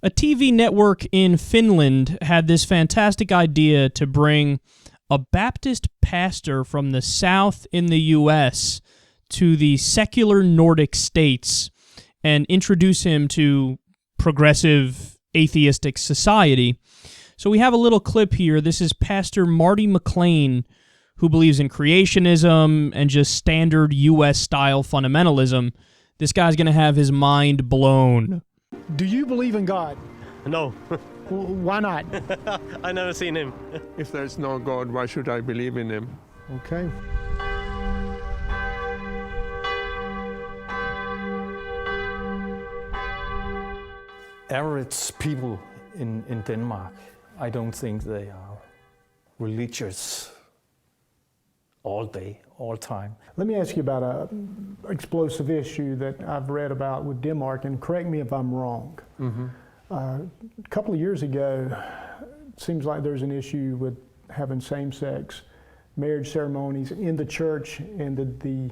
A TV network in Finland had this fantastic idea to bring a Baptist pastor from the South in the U.S. to the secular Nordic states and introduce him to progressive atheistic society. So we have a little clip here. This is Pastor Marty McLean, who believes in creationism and just standard U.S.-style fundamentalism. This guy's going to have his mind blown. Do you believe in God? No. Why not? I never seen him. If there's no God, why should I believe in him? Okay. Average people in Denmark, I don't think they are religious all day, all time. Let me ask you about an explosive issue that I've read about with Denmark, and correct me if I'm wrong. Mm-hmm. A couple of years ago, it seems like there's an issue with having same-sex marriage ceremonies in the church, and did the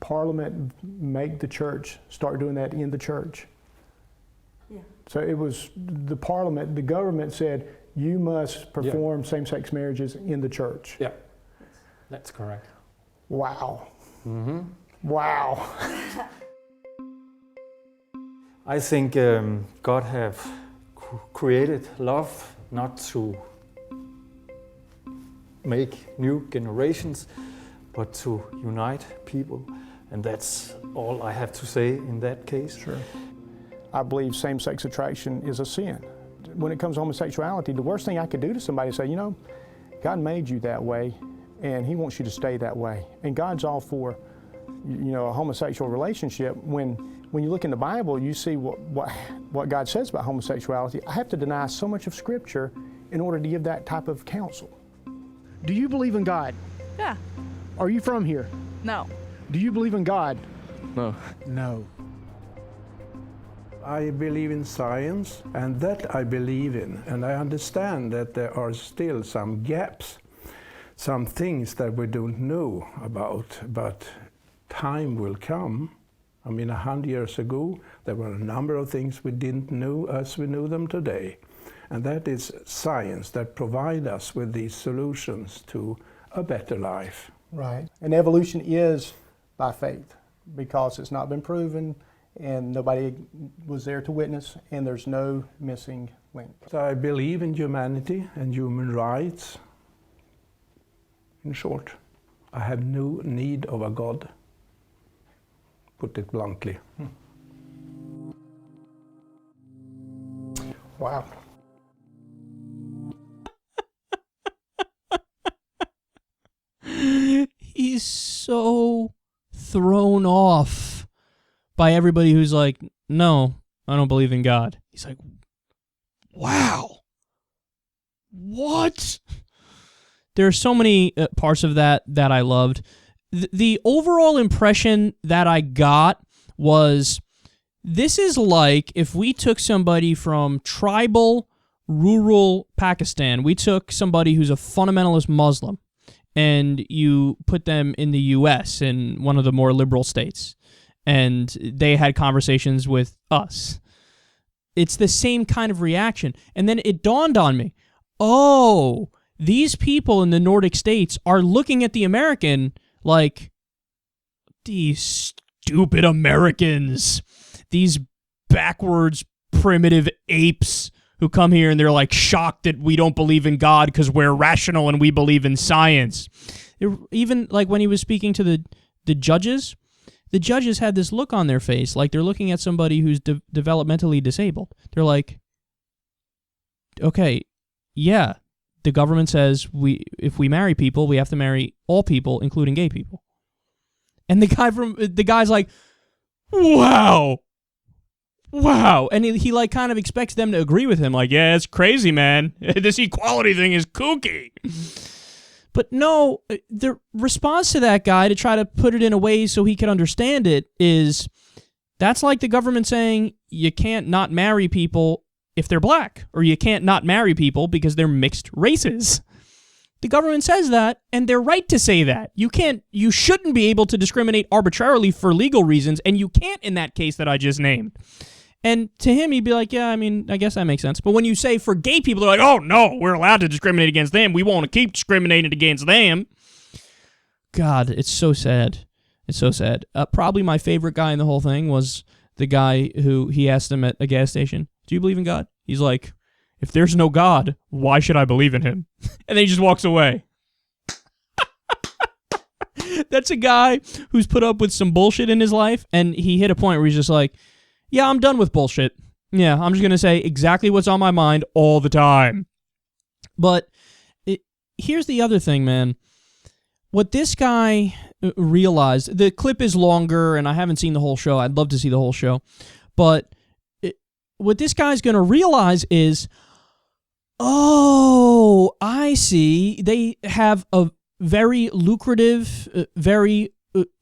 parliament make the church start doing that in the church? Yeah. So it was the parliament, the government said, you must perform same-sex marriages in the church. Yeah, that's correct. Wow. Mm-hmm. Wow. I think God have created love not to make new generations, but to unite people. And that's all I have to say in that case. Sure. I believe same-sex attraction is a sin. When it comes to homosexuality, the worst thing I could do to somebody is say, you know, God made you that way, and He wants you to stay that way. And God's all for, you know, a homosexual relationship. When you look in the Bible, you see what God says about homosexuality. I have to deny so much of Scripture in order to give that type of counsel. Do you believe in God? Yeah. Are you from here? No. Do you believe in God? No. No. I believe in science, and that I believe in. And I understand that there are still some gaps, some things that we don't know about, but time will come. I mean, 100 years ago, there were a number of things we didn't know as we know them today. And that is science that provides us with these solutions to a better life. Right. And evolution is by faith, because it's not been proven, and nobody was there to witness, and there's no missing link. So I believe in humanity and human rights. In short, I have no need of a God, put it bluntly. Wow. He's so thrown off by everybody who's like, no, I don't believe in God. He's like, wow. What? There are so many parts of that I loved. The overall impression that I got was, this is like if we took somebody from tribal, rural Pakistan, we took somebody who's a fundamentalist Muslim, and you put them in the U.S., in one of the more liberal states, and they had conversations with us. It's the same kind of reaction. And then it dawned on me, oh, these people in the Nordic states are looking at the American like, these stupid Americans, these backwards primitive apes who come here and they're like shocked that we don't believe in God because we're rational and we believe in science. Even like when he was speaking to the judges had this look on their face like they're looking at somebody who's developmentally disabled. They're like, okay, yeah, the government says if we marry people, we have to marry all people, including gay people. And the guy's like, wow. And he like kind of expects them to agree with him, like, yeah, it's crazy, man. This equality thing is kooky. But no, the response to that guy, to try to put it in a way so he could understand it, is that's like the government saying you can't not marry people if they're black, or you can't not marry people because they're mixed races. The government says that, and they're right to say that. You shouldn't be able to discriminate arbitrarily for legal reasons, and you can't in that case that I just named. And to him, he'd be like, yeah, I mean, I guess that makes sense. But when you say for gay people, they're like, oh, no, we're allowed to discriminate against them. We want to keep discriminating against them. God, it's so sad. It's so sad. Probably my favorite guy in the whole thing was the guy who he asked him at a gas station, do you believe in God? He's like, if there's no God, why should I believe in him? And then he just walks away. That's a guy who's put up with some bullshit in his life, and he hit a point where he's just like, yeah, I'm done with bullshit. Yeah, I'm just going to say exactly what's on my mind all the time. But here's the other thing, man. What this guy realized, the clip is longer, and I haven't seen the whole show. I'd love to see the whole show. But what this guy's going to realize is, oh, I see. They have a very lucrative, very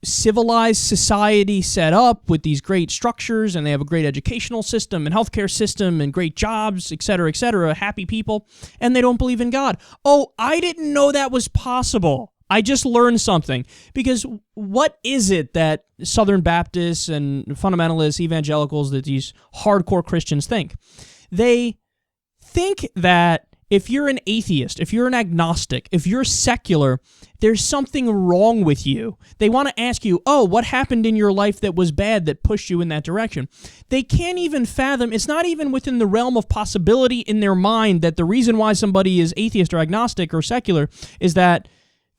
civilized society set up with these great structures, and they have a great educational system and healthcare system and great jobs, etc., happy people, and they don't believe in God. Oh, I didn't know that was possible. I just learned something. Because what is it that Southern Baptists and fundamentalists, evangelicals, that these hardcore Christians think? They think that if you're an atheist, if you're an agnostic, if you're secular, there's something wrong with you. They want to ask you, oh, what happened in your life that was bad that pushed you in that direction? They can't even fathom, it's not even within the realm of possibility in their mind that the reason why somebody is atheist or agnostic or secular is that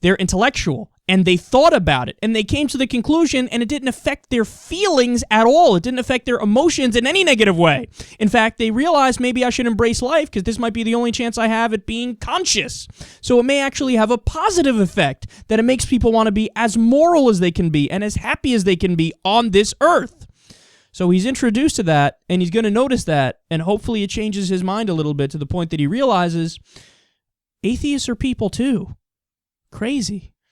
they're intellectual, and they thought about it, and they came to the conclusion, and it didn't affect their feelings at all. It didn't affect their emotions in any negative way. In fact, they realized maybe I should embrace life because this might be the only chance I have at being conscious. So it may actually have a positive effect, that it makes people want to be as moral as they can be and as happy as they can be on this earth. So he's introduced to that, and he's going to notice that, and hopefully it changes his mind a little bit to the point that he realizes atheists are people too. Crazy.